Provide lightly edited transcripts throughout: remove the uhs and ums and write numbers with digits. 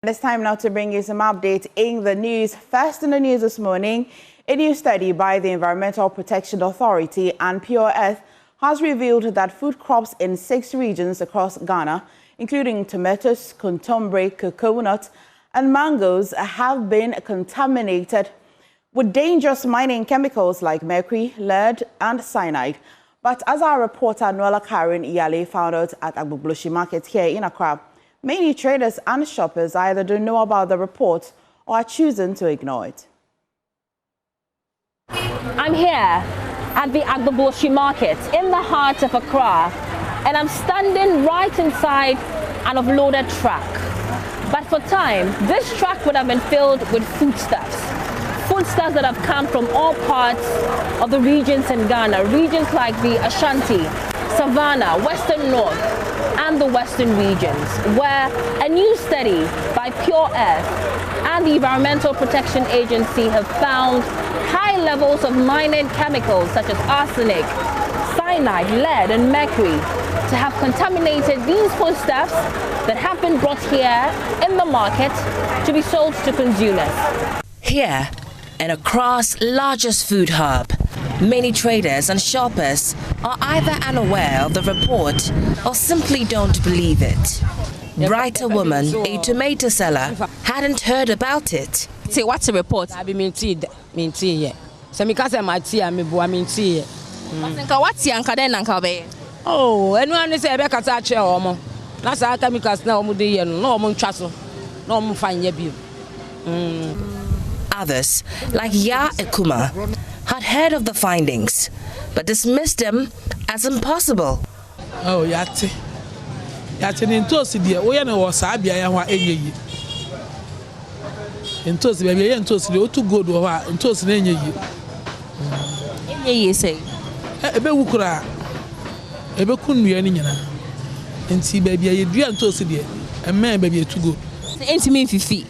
It's time now to bring you some updates in the news. First in the news this morning, a new study by the Environmental Protection Authority and Pure Earth has revealed that food crops in 6 regions across Ghana, including tomatoes, contombre, coconut, and mangoes, have been contaminated with dangerous mining chemicals like mercury, lead, and cyanide. But as our reporter Noella Karen Iyale found out at Agbogloshi Market here in Accra, many traders and shoppers either don't know about the report or are choosing to ignore it. I'm here at the Agbogloshi Market in the heart of Accra, and I'm standing right inside an offloaded truck. But for time, this truck would have been filled with foodstuffs that have come from all parts of the regions in Ghana, regions like the Ashanti, Savannah, Western North, and the Western regions, where a new study by Pure Earth and the Environmental Protection Agency have found high levels of mining chemicals such as arsenic, cyanide, lead, and mercury to have contaminated these foodstuffs that have been brought here in the market to be sold to consumers. Here, in Accra's largest food hub, many traders and shoppers are either unaware of the report or simply don't believe it. Brighter woman, a tomato seller, hadn't heard about it. Say, what's the report? I be minty. So me kase my tea and me boa minty. What's the anchor then, Uncle Bay? Oh, anyone say be kasa che omo. Na sa chemicals na omo dey no omo ntwa so. Na omo fanye bi. Others, like Ya Ekuma, had heard of the findings, but dismissed them as impossible. Oh, yate in tosi dia, we na wo sa bia ya ho enyeyi. In tosi bia ya tosi o too good wo ha, in tosi na enyeyi. Enyeyi say. Ebe wukura. Ebe kunua ni nyina. Enti bia bia ye dua tosi dia, emme bia bia too good. Enti me fifi.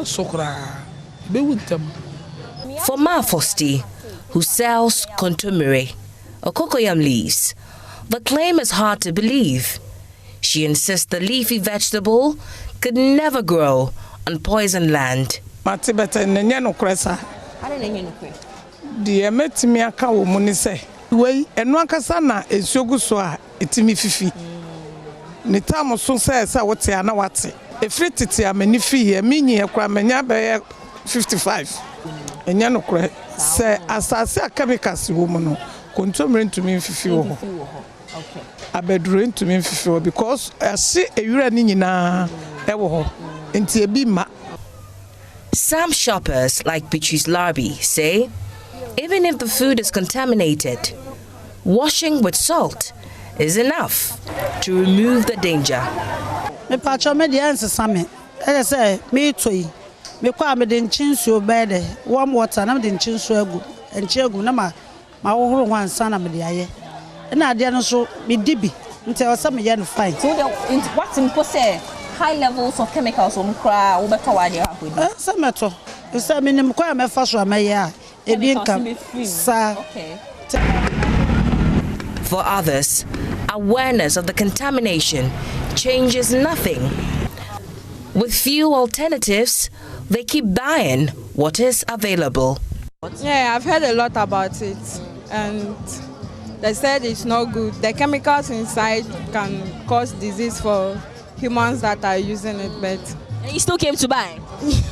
Sokra. For Ma Fosti, who sells contomere or cocoyam leaves, the claim is hard to believe. She insists the leafy vegetable could never grow on poisoned land. Matibete nenye no kresa. Ade nenye no kre. Die metimi aka wo mu ni se. Wei enu akasa na esuogu so a etimi fifi. Ni tam so se wote ana wate. Efri titi amani fi here minyi ekra manya be 55. Enya no kre se asase a chemicals wo mu no contomere ntumi fifi wo ho. Okay. Abedro ntumi fifi wo because ase ewura ni nyina e wo ho. Enti ebi ma. Some shoppers like Beatrice Larby say even if the food is contaminated, washing with salt is enough to remove the danger. Me pacho me di answer me. I say me toyi. Me kwa me de nchinsu obede. Warm water na me de nchinsu egu. Enchi egu na ma wohoro ho ansa na me de aye. Na ade no so me dibi. Nti o say me ye no fine. So what's in say high levels of chemicals on cra wo beto wa de akodi. Say meto. E say me nim kwa me fa so amaye a. Ebi nka sa. Okay. For others, awareness of the contamination changes nothing. With few alternatives, they keep buying what is available. Yeah, I've heard a lot about it, and they said it's not good. The chemicals inside can cause disease for humans that are using it, but... And you still came to buy?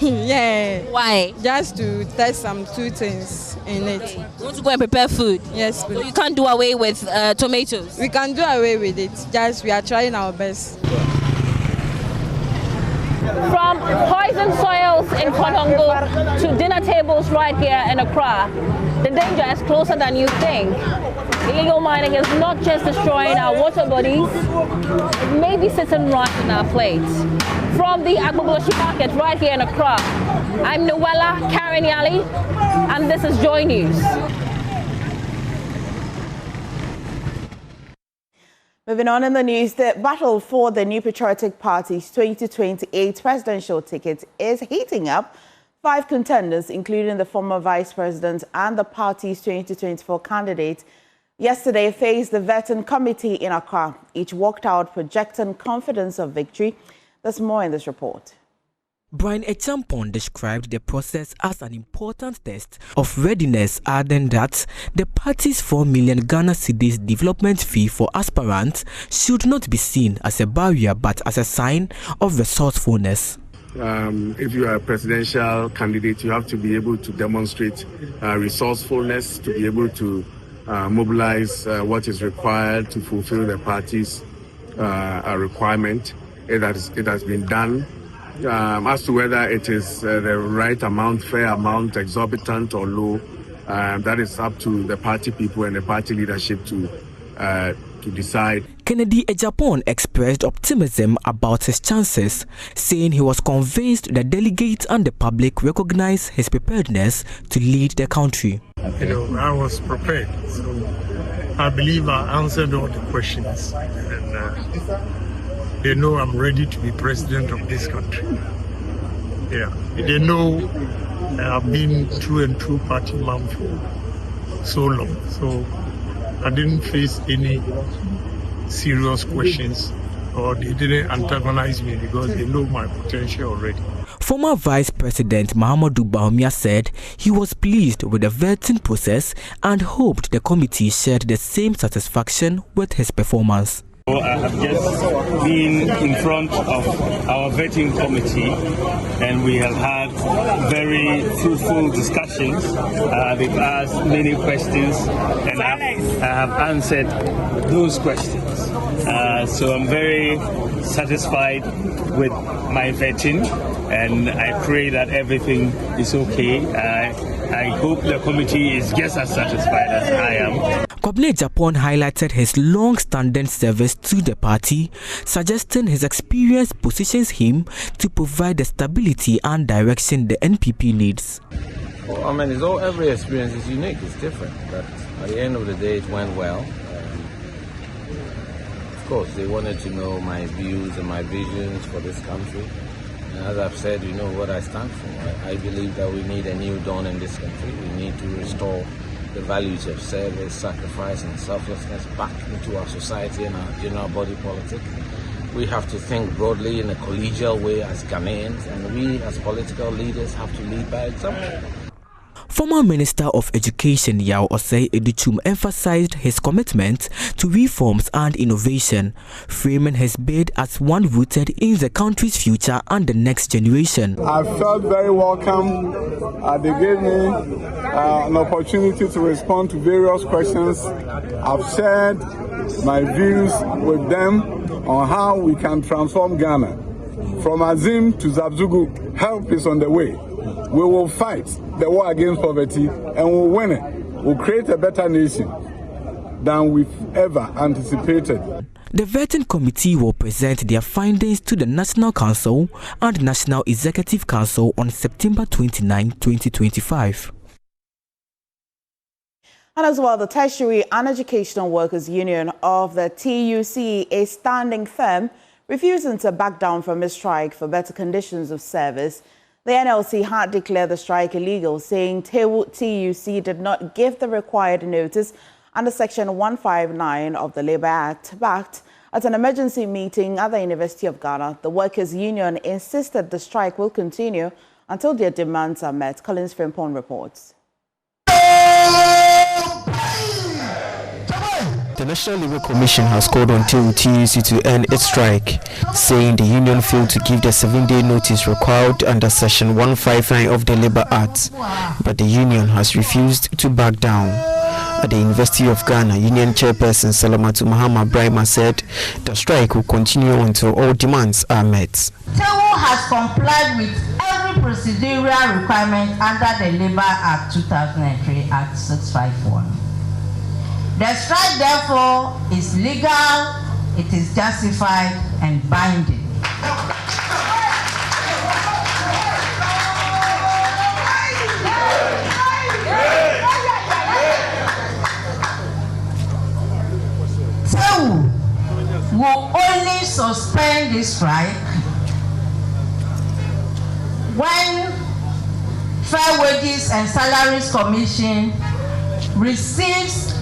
Yeah. Why? Just to test some 2 things in it. You want to go and prepare food? Yes, please. So you can't do away with tomatoes? We can do away with it, just we are trying our best. From poisoned soils in Kodongo to dinner tables right here in Accra, the danger is closer than you think. Illegal mining is not just destroying our water bodies, it may be sitting right in our plates. From the Agbogloshi Market right here in Accra, I'm Noella Karen Iyale, and this is Joy News. Moving on in the news, the battle for the New Patriotic Party's 2028 presidential ticket is heating up. 5 contenders, including the former vice president and the party's 2024 candidate, yesterday faced the vetting committee in Accra. Each walked out projecting confidence of victory. There's more in this report. Brian Echampon described the process as an important test of readiness, adding that the party's 4 million Ghana cedis development fee for aspirants should not be seen as a barrier but as a sign of resourcefulness. If you are a presidential candidate, you have to be able to demonstrate resourcefulness, to be able to mobilize what is required to fulfill the party's requirement. It has been done. As to whether it is the right amount, fair amount, exorbitant or low, that is up to the party people and the party leadership to decide. Kennedy Ejapon expressed optimism about his chances, saying he was convinced the delegates and the public recognize his preparedness to lead the country. I was prepared, so I believe I answered all the questions, and they know I'm ready to be president of this country. Yeah, they know I've been through and through party man for so long, so I didn't face any serious questions, or they didn't antagonize me because they know my potential already. Former Vice President Mahamudu Bawumia said he was pleased with the vetting process and hoped the committee shared the same satisfaction with his performance. I have just been in front of our vetting committee and we have had very fruitful discussions. They've asked many questions and I have answered those questions. So I'm very satisfied with my vetting and I pray that everything is okay. I hope the committee is just as satisfied as I am. Kwabena Ejapon highlighted his long-standing service to the party, suggesting his experience positions him to provide the stability and direction the NPP needs. Well, I mean, every experience is unique, it's different, but at the end of the day, it went well. Of course, they wanted to know my views and my visions for this country. And as I've said, you know what I stand for. I believe that we need a new dawn in this country. We need to restore the values of service, sacrifice and selflessness back into our society and our general body politic. We have to think broadly in a collegial way as Ghanaians, and we as political leaders have to lead by example. Former Minister of Education Yao Osei Educhum emphasized his commitment to reforms and innovation, framing his bid as one rooted in the country's future and the next generation. I felt very welcome. They gave me an opportunity to respond to various questions. I've shared my views with them on how we can transform Ghana. From Azim to Zabzugu, help is on the way. We will fight the war against poverty and we'll win it. We'll create a better nation than we've ever anticipated. The vetting committee will present their findings to the National Council and National Executive Council on September 29, 2025. And as well, the Tertiary and Educational Workers Union of the TUC is standing firm, refusing to back down from a strike for better conditions of service. The NLC had declared the strike illegal, saying TUC did not give the required notice under Section 159 of the Labour Act. But at an emergency meeting at the University of Ghana, the Workers' Union insisted the strike will continue until their demands are met. Collins Frimpong reports. The National Labour Commission has called on TUC to end its strike, saying the union failed to give the 7-day notice required under Section 159 of the Labour Act, but the union has refused to back down. At the University of Ghana, Union Chairperson Salamatu Mahama Brahima said the strike will continue until all demands are met. TUC has complied with every procedural requirement under the Labour Act 2003 Act 651. The strike, therefore, is legal, it is justified and binding. TUC will only suspend this strike when Fair Wages and Salaries Commission receives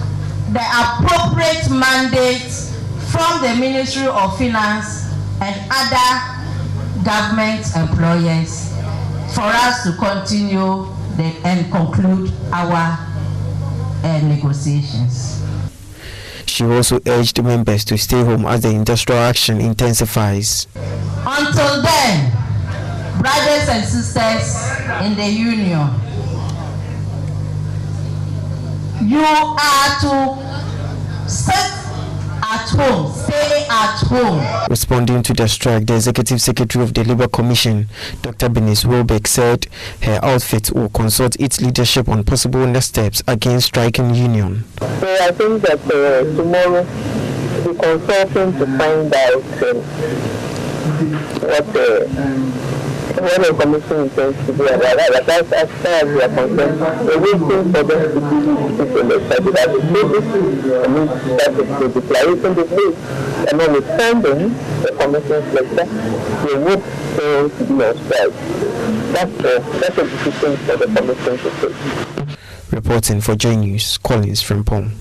the appropriate mandates from the Ministry of Finance and other government employers for us to continue and conclude our negotiations. She also urged members to stay home as the industrial action intensifies. Until then, brothers and sisters in the union, you are to sit at home, stay at home. Responding to the strike, the Executive Secretary of the Labour Commission, Dr. Benis Wilbeck, said her outfit will consult its leadership on possible next steps against striking union. So I think that tomorrow we'll be consulting to find out what the commission intends to do about that. As far as we are concerned, we're waiting for them to do in the study that is that is the declaration they made. And notwithstanding the commission's lecture, we would fail to be on strike. That's a decision for the commission to take. Reporting for J News, Collins Frimpong.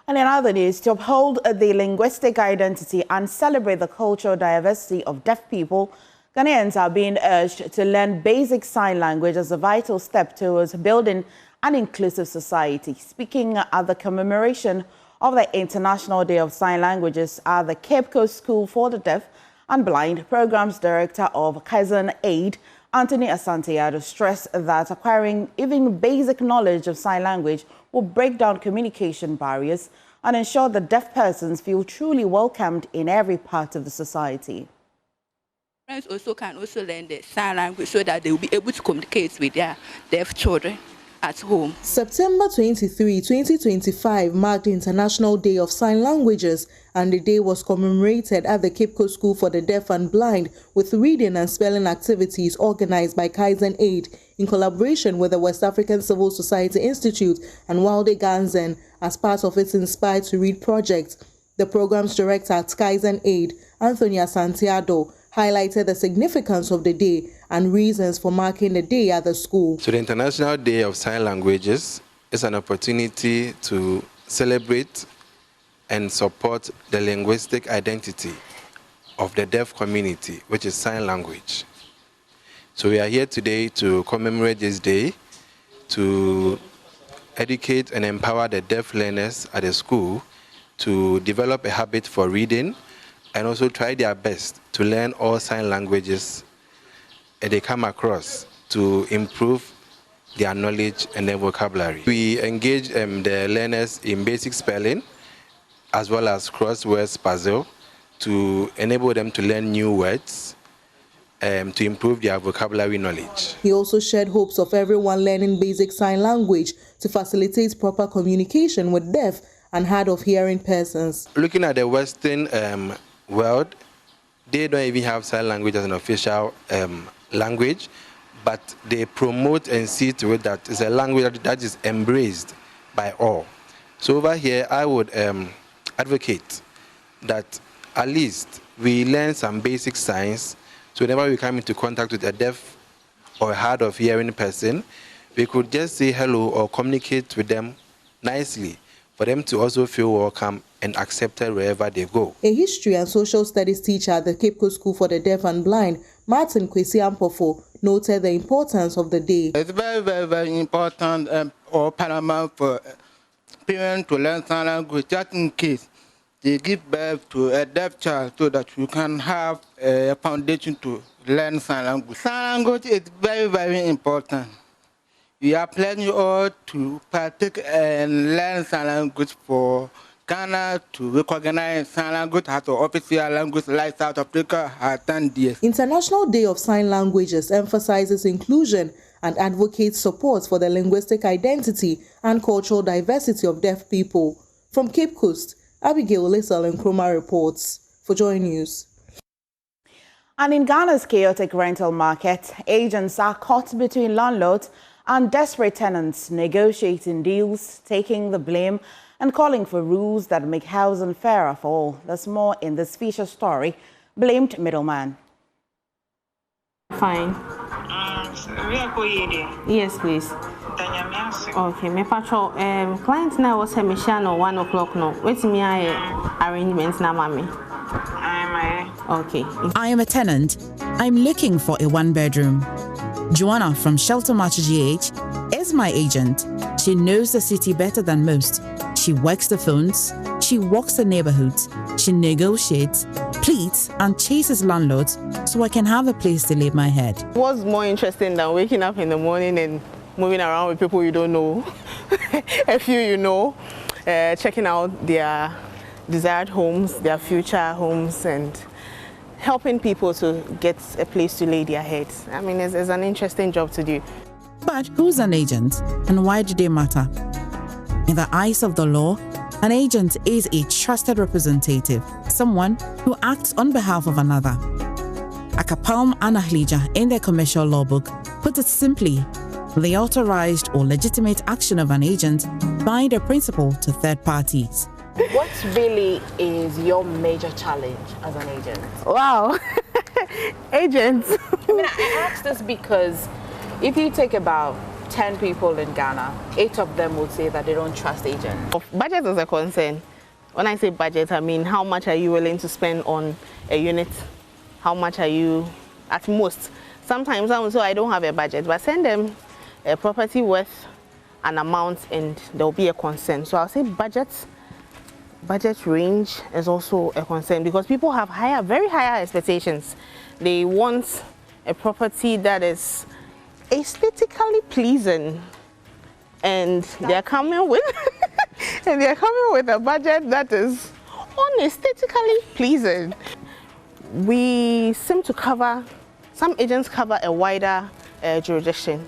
And in other news, to uphold the linguistic identity and celebrate the cultural diversity of deaf people, Ghanaians are being urged to learn basic sign language as a vital step towards building an inclusive society. Speaking at the commemoration of the International Day of Sign Languages at the Cape Coast School for the Deaf and Blind, Programs Director of Kaizen Aid, Anthony Asante-Addo, stressed that acquiring even basic knowledge of sign language will break down communication barriers and ensure that deaf persons feel truly welcomed in every part of the society. Parents also can learn the sign language so that they will be able to communicate with their deaf children at home. September 23, 2025 marked the International Day of Sign Languages, and the day was commemorated at the Cape Coast School for the Deaf and Blind with reading and spelling activities organized by Kaizen Aid in collaboration with the West African Civil Society Institute and Walde Ganzen as part of its Inspired to Read project. The program's director at Kaizen Aid, Anthony Asante-Addo, highlighted the significance of the day and reasons for marking the day at the school. So the International Day of Sign Languages is an opportunity to celebrate and support the linguistic identity of the deaf community, which is sign language. So we are here today to commemorate this day, to educate and empower the deaf learners at the school to develop a habit for reading and also try their best to learn all sign languages they come across to improve their knowledge and their vocabulary. We engage the learners in basic spelling as well as crosswords puzzle to enable them to learn new words to improve their vocabulary knowledge. He also shared hopes of everyone learning basic sign language to facilitate proper communication with deaf and hard of hearing persons. Looking at the Western world, they don't even have sign language as an official language, but they promote and see to it that it's a language that is embraced by all. So over here, I would advocate that at least we learn some basic signs, so whenever we come into contact with a deaf or a hard of hearing person, we could just say hello or communicate with them nicely for them to also feel welcome and accepted wherever they go. A history and social studies teacher at the Cape Coast School for the Deaf and Blind, Martin Kwesi Ampofo, noted the importance of the day. It's very, very, very important or paramount for parents to learn sign language, just in case they give birth to a deaf child, so that you can have a foundation to learn sign language. Sign language is very, very important. We are planning all to partake and learn sign language for Ghana to recognize sign language as an official language like South Africa has done this. International Day of Sign Languages emphasizes inclusion and advocates support for the linguistic identity and cultural diversity of deaf people. From Cape Coast, Abigail Lisel Nkrumah reports for Joy News. And in Ghana's chaotic rental market, agents are caught between landlords and desperate tenants negotiating deals, taking the blame and calling for rules that make housing fairer for all. There's more in this feature story, Blamed Middleman. Fine. Yes, please. Okay, my patrol, client now was a mission or 1 o'clock no. Wait me, I arrangements now, mommy. Okay. I am a tenant. I'm looking for a one-bedroom. Joanna from Shelter Match GH is my agent. She knows the city better than most. She works the phones. She walks the neighborhoods. She negotiates, pleads, and chases landlords so I can have a place to lay my head. What's more interesting than waking up in the morning and moving around with people you don't know, a few you know, checking out their desired homes, their future homes, and helping people to get a place to lay their heads. I mean, it's an interesting job to do. But who's an agent and why do they matter? In the eyes of the law, an agent is a trusted representative, someone who acts on behalf of another. Akapalm Anahlija in their commercial law book put it simply, the authorized or legitimate action of an agent bind a principle to third parties. What really is your major challenge as an agent? Wow, agents. I mean, I ask this because if you take about 10 people in Ghana, 8 of them would say that they don't trust agents. Budget is a concern. When I say budget, I mean how much are you willing to spend on a unit? How much are you, at most? Sometimes I don't have a budget, but send them a property worth an amount and there will be a concern. So I'll say budget range is also a concern because people have very higher expectations. They want a property that is aesthetically pleasing, and they're coming with a budget that is unaesthetically pleasing. We seem to cover, some agents cover a wider jurisdiction.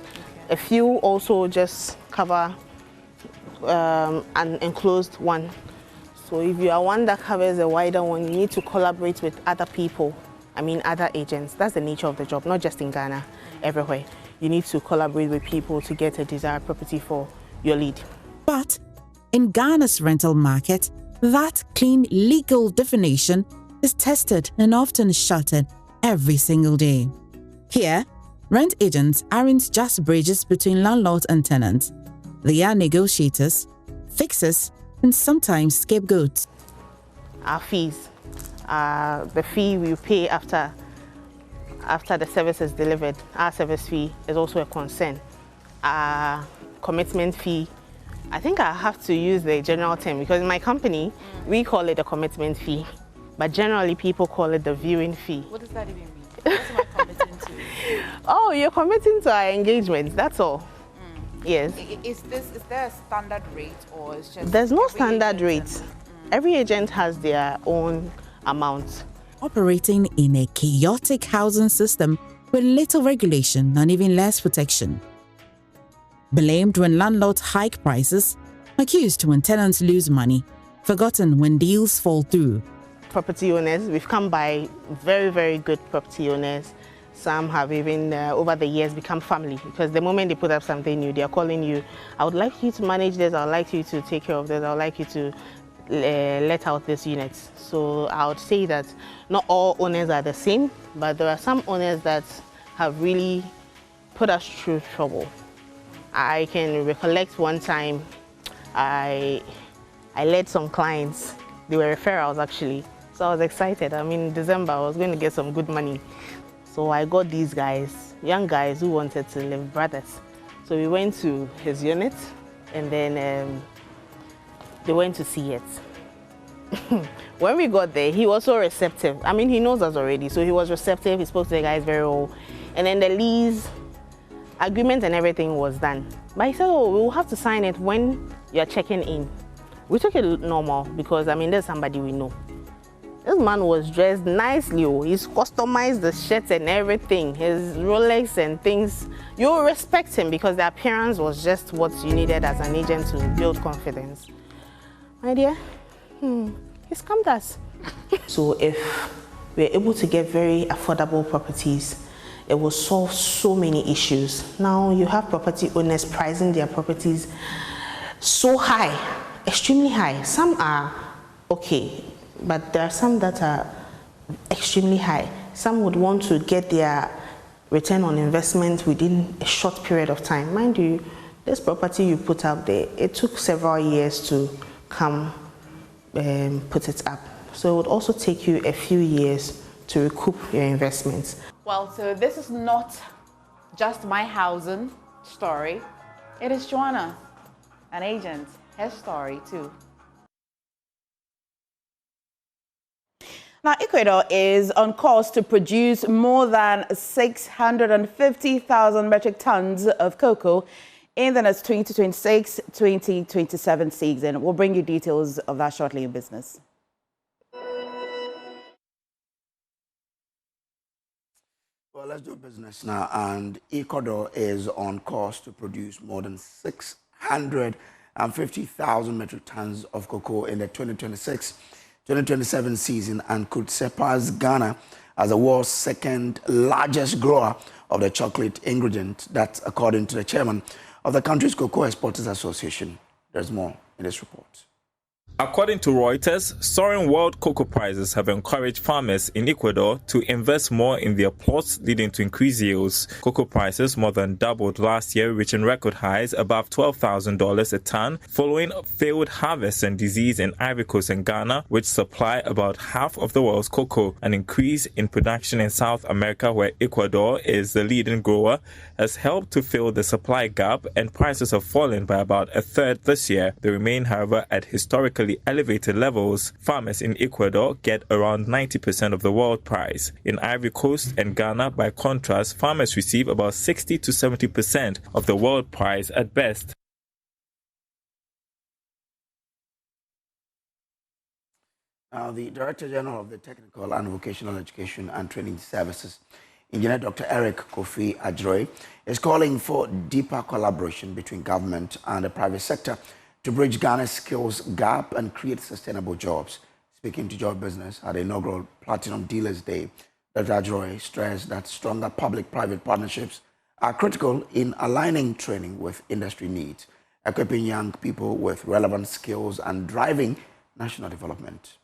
A few also just cover an enclosed one. So if you are one that covers a wider one, you need to collaborate with other people. I mean other agents. That's the nature of the job, not just in Ghana, everywhere. You need to collaborate with people to get a desired property for your lead. But in Ghana's rental market, that clean legal definition is tested and often shattered every single day. Here, rent agents aren't just bridges between landlords and tenants. They are negotiators, fixers, and sometimes scapegoats. Our fees, the fee we pay after the service is delivered, our service fee is also a concern. Our commitment fee, I think I have to use the general term because in my company, we call it a commitment fee, but generally people call it the viewing fee. What does that even mean? What am I committing to? Oh, you're committing to our engagement, that's all. Yes. Is there a standard rate or is just... There's no standard rate. Every agent has their own amount. Operating in a chaotic housing system with little regulation and even less protection. Blamed when landlords hike prices, accused when tenants lose money, forgotten when deals fall through. Property owners, we've come by very, very good property owners. Some have even, over the years, become family because the moment they put up something new, they are calling you, I would like you to manage this, I would like you to take care of this, I would like you to let out this unit. So I would say that not all owners are the same, but there are some owners that have really put us through trouble. I can recollect one time I led some clients, they were referrals actually, so I was excited. I mean, in December I was going to get some good money. So I got these guys, young guys who wanted to live brothers. So we went to his unit and then they went to see it. When we got there, he was so receptive. I mean, he knows us already, so he was receptive. He spoke to the guys very well. And then the lease agreement and everything was done. But he said, oh, we will have to sign it when you're checking in. We took it normal because, I mean, there's somebody we know. This man was dressed nicely. He's customized the shirts and everything, his Rolex and things. You respect him because the appearance was just what you needed as an agent to build confidence. My dear, he scammed us. So if we're able to get very affordable properties, it will solve so many issues. Now you have property owners pricing their properties so high, extremely high. Some are okay, but there are some that are extremely high. Some would want to get their return on investment within a short period of time. Mind you, this property you put up there, it took several years to come put it up. So it would also take you a few years to recoup your investments. Well, so this is not just my housing story. It is Joanna, an agent, her story too. Now, Ecuador is on course to produce more than 650,000 metric tons of cocoa in the next 2026-2027 season. We'll bring you details of that shortly in business. Well, let's do business now. And Ecuador is on course to produce more than 650,000 metric tons of cocoa in the 2026-2027 season and could surpass Ghana as the world's second largest grower of the chocolate ingredient. That's according to the chairman of the country's Cocoa Exporters Association. There's more in this report. According to Reuters, soaring world cocoa prices have encouraged farmers in Ecuador to invest more in their plots, leading to increased yields. Cocoa prices more than doubled last year, reaching record highs above $12,000 a ton, following failed harvests and disease in Ivory Coast and Ghana, which supply about half of the world's cocoa. An increase in production in South America, where Ecuador is the leading grower, has helped to fill the supply gap, and prices have fallen by about a third this year. They remain, however, at historically elevated levels. Farmers in Ecuador get around 90% of the world price. In Ivory Coast and Ghana, by contrast, farmers receive about 60 to 70% of the world price at best. Now, the Director General of the Technical and Vocational Education and Training Services, Engineer Dr. Eric Kofi Adjoy, is calling for deeper collaboration between government and the private sector to bridge Ghana's skills gap and create sustainable jobs. Speaking to Job Business at the inaugural Platinum Dealers Day, Dr. Adjoy stressed that stronger public-private partnerships are critical in aligning training with industry needs, equipping young people with relevant skills and driving national development.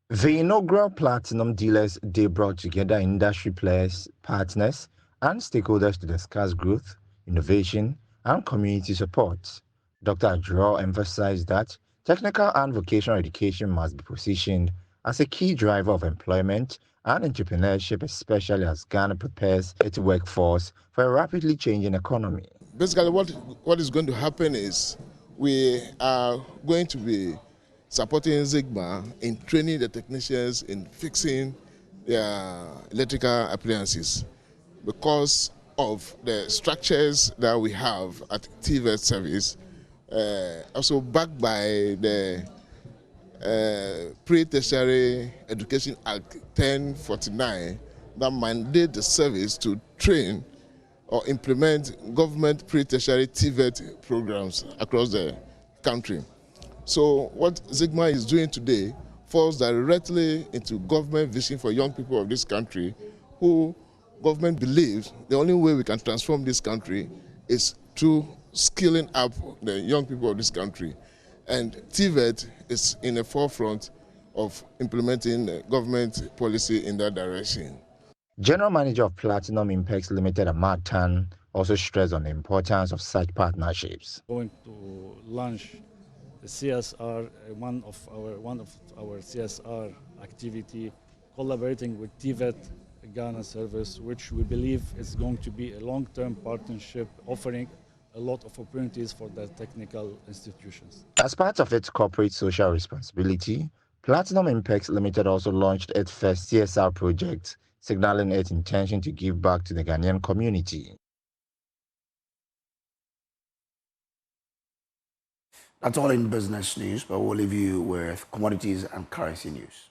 The inaugural Platinum Dealers Day brought together industry players, partners, and stakeholders to discuss growth, innovation, and community support. Dr. Adjoy emphasized that technical and vocational education must be positioned as a key driver of employment and entrepreneurship, especially as Ghana prepares its workforce for a rapidly changing economy. Basically, what is going to happen is we are going to be supporting Sigma in training the technicians in fixing their electrical appliances because of the structures that we have at TVET service. Also backed by the Pre-Tertiary Education Act 1049 that mandate the service to train or implement government pre-tertiary TVET programs across the country. So what Sigma is doing today falls directly into government vision for young people of this country who government believes the only way we can transform this country is through skilling up the young people of this country. And TVET is in the forefront of implementing government policy in that direction. General Manager of Platinum Impex Limited, Ahmad Tan, also stressed on the importance of such partnerships. Going to launch the CSR, one of our CSR activity, collaborating with TVET Ghana Service, which we believe is going to be a long-term partnership offering a lot of opportunities for the technical institutions. As part of its corporate social responsibility, Platinum Impex Limited also launched its first CSR project, signaling its intention to give back to the Ghanaian community. That's all in business news, but we'll leave you with commodities and currency news.